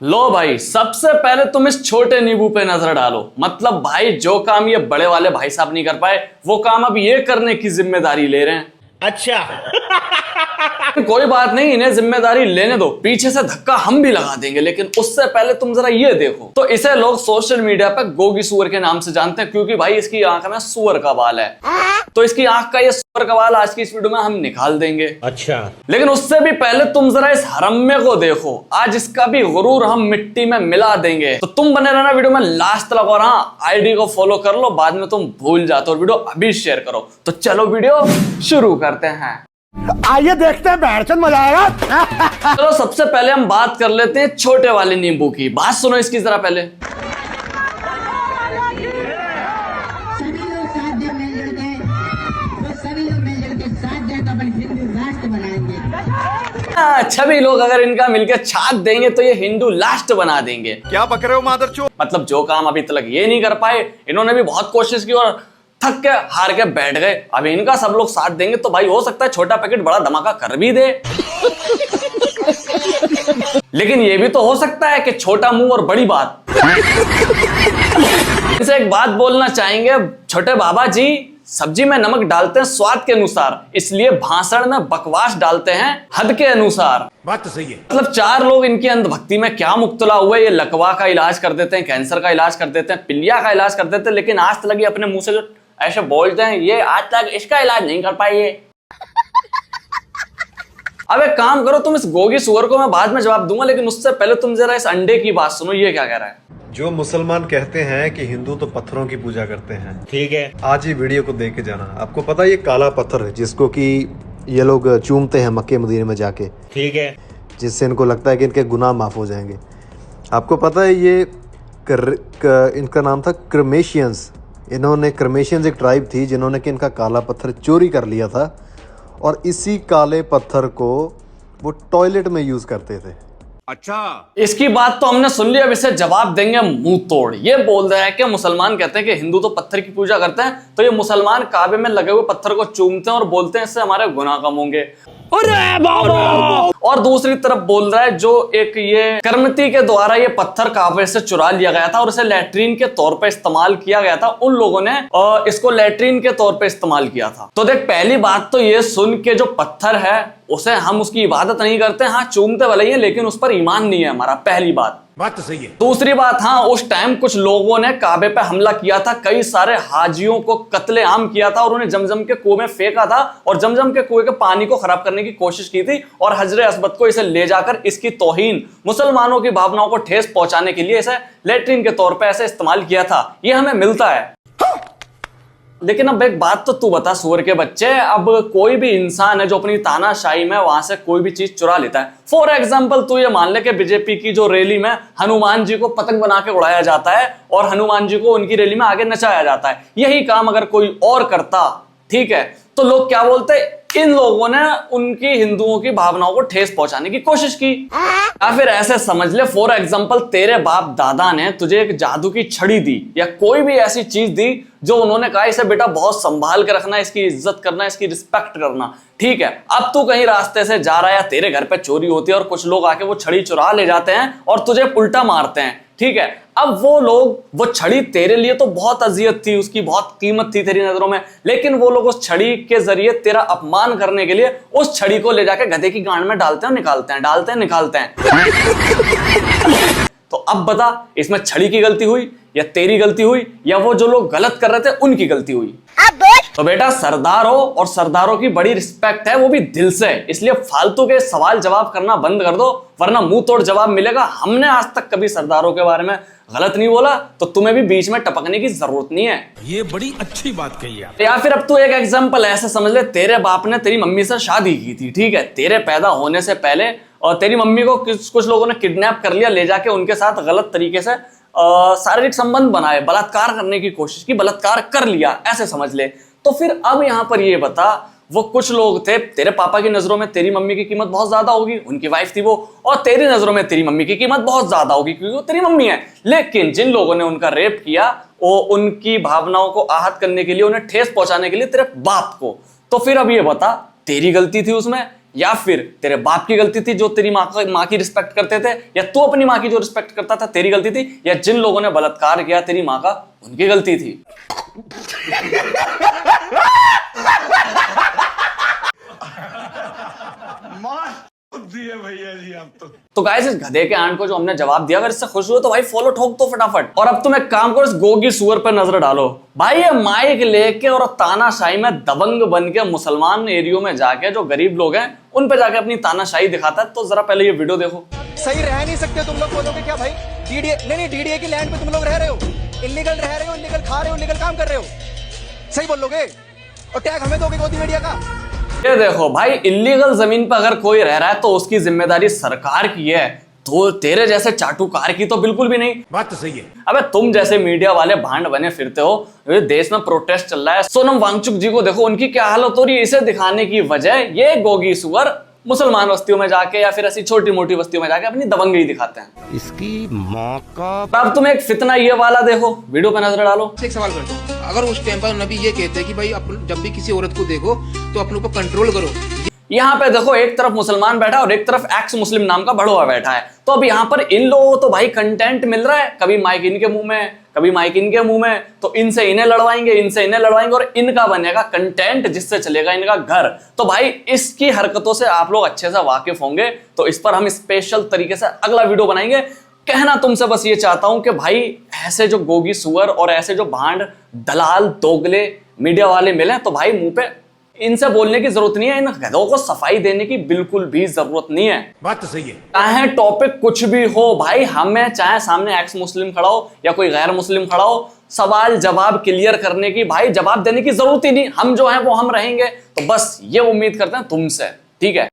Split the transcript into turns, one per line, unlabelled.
लो भाई, सबसे पहले तुम इस छोटे नींबू पे नजर डालो। मतलब भाई, जो काम ये बड़े वाले भाई साहब नहीं कर पाए, वो काम अब ये करने की जिम्मेदारी ले रहे हैं।
अच्छा।
कोई बात नहीं, इन्हें जिम्मेदारी लेने दो, पीछे से धक्का हम भी लगा देंगे। लेकिन उससे पहले तुम जरा ये देखो। तो इसे लोग सोशल मीडिया पे गोगी सुअर के नाम से जानते हैं, क्योंकि भाई इसकी आंख में सुअर का बाल है। तो इसकी आंख का ये सुअर का बाल आज की इस वीडियो में हम निकाल देंगे।
अच्छा,
लेकिन उससे भी पहले तुम जरा इस हरम्मे को देखो। आज इसका भी गुरूर हम मिट्टी में मिला देंगे। तो तुम बने रहना वीडियो में लास्ट तक। और हाँ, आईडी को फॉलो कर लो, बाद में तुम भूल जाते हो। वीडियो अभी शेयर करो। तो चलो वीडियो शुरू करते हैं।
आइए देखते हैं, बैठचंद मजा आएगा।
चलो सबसे पहले हम बात कर लेते हैं छोटे वाले नींबू की। बात सुनो इसकी जरा पहले।
सभी लोग साथ जब मिलजुल के तो सभी लोग मिलजुल के साथ जाकर अपनी हिंदू राष्ट्र बनाएंगे।
सभी लोग अगर इनका मिलकर छाप देंगे तो ये हिंदू लास्ट बना देंगे।
क्या बक रहे हो मादरचोद?
मतलब जो काम अभी तक ये नहीं कर पाए, इन्होंने भी बहुत कोशिश की और थक के हार के बैठ गए। अब इनका सब लोग साथ देंगे तो भाई हो सकता है छोटा पैकेट बड़ा धमाका कर भी दे। लेकिन ये भी तो हो सकता है कि छोटा मुंह और बड़ी बात। इनसे एक बात बोलना चाहेंगे, छोटे बाबा जी सब्जी में नमक डालते हैं स्वाद के अनुसार, इसलिए भाषण में बकवास डालते हैं हद के अनुसार।
बात तो सही है।
मतलब चार लोग इनकी अंधभक्ति में क्या मुब्तला हुए। ये लकवा का इलाज कर देते हैं, कैंसर का इलाज कर देते हैं, पिलिया का इलाज कर देते हैं, लेकिन आज तक ये अपने मुंह से जो ऐसे बोलते हैं, ये आज तक इसका इलाज नहीं कर पाए ये। अब एक काम करो, तुम इस गोगी सुअर को मैं बाद में जवाब दूंगा, लेकिन उससे पहले तुम जरा इस अंडे की बात सुनो। ये क्या कह रहा है?
जो मुसलमान कहते हैं कि हिंदू तो पत्थरों की पूजा करते हैं,
ठीक है।
आज ये वीडियो को देख के जाना। आपको पता है ये काला पत्थर है जिसको कि ये लोग चूमते हैं मक्के मदीने में जाके,
ठीक है।
जिससे इनको लगता है कि इनके गुनाह माफ हो जाएंगे। आपको पता है ये इनका नाम था क्रमेशियंस। इन्होंने क्रमेशियंस एक ट्राइब थी जिन्होंने कि इनका काला पत्थर चोरी कर लिया था, और इसी काले पत्थर को वो टॉयलेट में यूज करते थे।
अच्छा,
इसकी बात तो हमने सुन ली, अब इसे जवाब देंगे मुंह तोड़। ये बोल रहा है कि मुसलमान कहते हैं कि हिंदू तो पत्थर की पूजा करते हैं, तो ये मुसलमान काबे में लगे हुए पत्थर को चूमते हैं और बोलते हैं इससे हमारे गुनाह कम होंगे। और दूसरी तरफ बोल रहा है जो एक ये करमती के द्वारा ये पत्थर काबे से चुरा लिया गया था और इसे लैट्रीन के तौर पे इस्तेमाल किया गया था, उन लोगों ने इसको लैट्रीन के तौर पे इस्तेमाल किया था। तो देख, पहली बात तो ये सुन के जो पत्थर है उसे हम उसकी इबादत नहीं करते। हाँ, चूमते भले ही है, लेकिन उस पर ईमान नहीं है हमारा, पहली बात।
बात तो सही है।
दूसरी बात, हाँ, उस टाइम कुछ लोगों ने काबे पे हमला किया था, कई सारे हाजियों को कत्लेआम किया था और उन्हें जमजम के कुएं में फेंका था और जमजम के कुएं के पानी को खराब करने की कोशिश की थी और हजरे अस्वद को इसे ले जाकर इसकी तौहीन, मुसलमानों की भावनाओं को ठेस पहुंचाने के लिए इसे लेटरिन के तौर पे ऐसे इस्तेमाल किया था। ये हमें मिलता है। लेकिन अब एक बात तो तू बता सुअर के बच्चे, अब कोई भी इंसान है जो अपनी तानाशाही में वहां से कोई भी चीज चुरा लेता है। फॉर एग्जाम्पल तू ये मान ले कि बीजेपी की जो रैली में हनुमान जी को पतंग बना के उड़ाया जाता है और हनुमान जी को उनकी रैली में आगे नचाया जाता है। यही काम अगर कोई और करता, ठीक है, तो लोग क्या बोलते, इन लोगों ने उनकी हिंदुओं की भावनाओं को ठेस पहुंचाने की कोशिश की। या फिर ऐसे समझ ले, फॉर एग्जाम्पल तेरे बाप दादा ने तुझे एक जादू की छड़ी दी या कोई भी ऐसी चीज दी जो उन्होंने कहा इसे बेटा बहुत संभाल के रखना, इसकी इज्जत करना, इसकी रिस्पेक्ट करना, ठीक है। अब तू कहीं रास्ते से जा रहा है या तेरे घर पे चोरी होती है और कुछ लोग आके वो छड़ी चुरा ले जाते हैं और तुझे उल्टा मारते हैं, ठीक है। अब वो लोग, वो छड़ी तेरे लिए तो बहुत अजियत थी, उसकी बहुत कीमत थी तेरी नजरों में, लेकिन वो लोग उस छड़ी के जरिए तेरा अपमान करने के लिए उस छड़ी को ले जाके गधे की गांड में डालते हैं, निकालते हैं, डालते हैं, निकालते हैं। तो अब बता, इसमें छड़ी की गलती हुई या तेरी गलती हुई या वो जो लोग गलत कर रहे थे उनकी गलती हुई? तो बेटा, सरदार हो और सरदारों की बड़ी रिस्पेक्ट है, वो भी दिल से। इसलिए फालतू के सवाल जवाब करना बंद कर दो, वरना मुंह तोड़ जवाब मिलेगा। हमने आज तक कभी सरदारों के बारे में गलत नहीं बोला, तो तुम्हें भी बीच में टपकने की जरूरत नहीं है।
ये बड़ी अच्छी बात कही आप।
या फिर अब तू एक एग्जांपल ऐसे समझ ले, तेरे बाप ने तेरी मम्मी से शादी की थी, ठीक है, तेरे पैदा होने से पहले, और तेरी मम्मी को कुछ लोगों ने किडनैप कर लिया, ले जाके उनके साथ गलत तरीके से शारीरिक संबंध बनाए, बलात्कार करने की कोशिश की, बलात्कार कर लिया, ऐसे समझ ले। तो फिर अब यहां पर ये बता, वो कुछ लोग थे, तेरे पापा की नजरों में तेरी मम्मी की कीमत बहुत ज्यादा होगी, उनकी वाइफ थी वो, और तेरी नजरों में तेरी मम्मी की कीमत बहुत ज्यादा होगी क्योंकि वो तेरी मम्मी है। लेकिन जिन लोगों ने उनका रेप किया, वो उनकी भावनाओं को आहत करने के लिए, उन्हें ठेस पहुंचाने के लिए तेरे बाप को। तो फिर अब ये बता, तेरी गलती थी उसमें या फिर तेरे बाप की गलती थी जो तेरी माँ की रिस्पेक्ट करते थे, या तू अपनी माँ की जो रिस्पेक्ट करता था तेरी गलती थी, या जिन लोगों ने बलात्कार किया तेरी माँ का उनकी गलती थी? तो गाइस इस गधे के आंट को जो हमने जवाब दिया, अगर इससे खुश हुए तो भाई फॉलो ठोक दो फटाफट। और अब तुम एक काम करो, इस गोगी सुअर पर नजर डालो भाई। ये माइक लेके और तानाशाही में दबंग बन के मुसलमान एरियो में जाके जो गरीब लोग हैं उन पे जाके अपनी तानाशाही दिखाता है। तो जरा पहले ये वीडियो देखो।
सही रह नहीं सकते तुम लोग, बोलोगे क्या भाई? डीडीए नहीं, डीडीए की लैंड पे तुम लोग रह रहे हो, इलीगल रह रहे हो, इलीगल खा रहे हो, इलीगल काम कर रहे हो, सही बोलोगे? और टैग हमें दोगे गोदी मीडिया का?
ये देखो भाई, इलीगल जमीन पर अगर कोई रह रहा है तो उसकी जिम्मेदारी सरकार की है, तो तेरे जैसे चाटुकार की तो बिल्कुल भी नहीं।
बात तो सही है।
अबे तुम जैसे मीडिया वाले भांड बने फिरते हो। ये देश में प्रोटेस्ट चल रहा है, सोनम वांगचुक जी को देखो उनकी क्या हालत हो रही है। इसे दिखाने की वजह ये गोगी सुअर मुसलमान बस्तियों में जाके या फिर ऐसी छोटी मोटी बस्तियों में जाके अपनी दबंगई दिखाते हैं।
इसकी माँ का।
अब तुम एक फितना ये वाला देखो, वीडियो पे नजर डालो।
एक सवाल करता हूँ, अगर उस टाइम पर नबी ये कहते हैं कि भाई जब भी किसी औरत को देखो तो अपने ऊपर कंट्रोल करो।
यहाँ पे देखो एक तरफ मुसलमान बैठा है और एक तरफ एक्स मुस्लिम नाम का भड़वा बैठा है। तो अब यहाँ पर इन लोगों को तो भाई कंटेंट मिल रहा है, कभी माइक इनके मुंह में, कभी माइक इनके मुंह में, तो इनसे इन्हें लड़वाएंगे, इनसे इन्हें लड़वाएंगे और इनका बनेगा कंटेंट जिससे चलेगा इनका घर। तो भाई इसकी हरकतों से आप लोग अच्छे से वाकिफ होंगे, तो इस पर हम स्पेशल तरीके से अगला वीडियो बनाएंगे। कहना तुमसे बस ये चाहता हूं कि भाई ऐसे जो गोगी सुअर और ऐसे जो भांड दलाल दोगले मीडिया वाले मिले तो भाई मुंह पे इनसे बोलने की जरूरत नहीं है, इन गधों को सफाई देने की बिल्कुल भी जरूरत नहीं है।
बात तो सही है।
चाहे टॉपिक कुछ भी हो भाई, हमें चाहे सामने एक्स मुस्लिम खड़ा हो या कोई गैर मुस्लिम खड़ा हो, सवाल जवाब क्लियर करने की भाई जवाब देने की जरूरत ही नहीं। हम जो है वो हम रहेंगे। तो बस ये उम्मीद करते हैं तुमसे, ठीक है।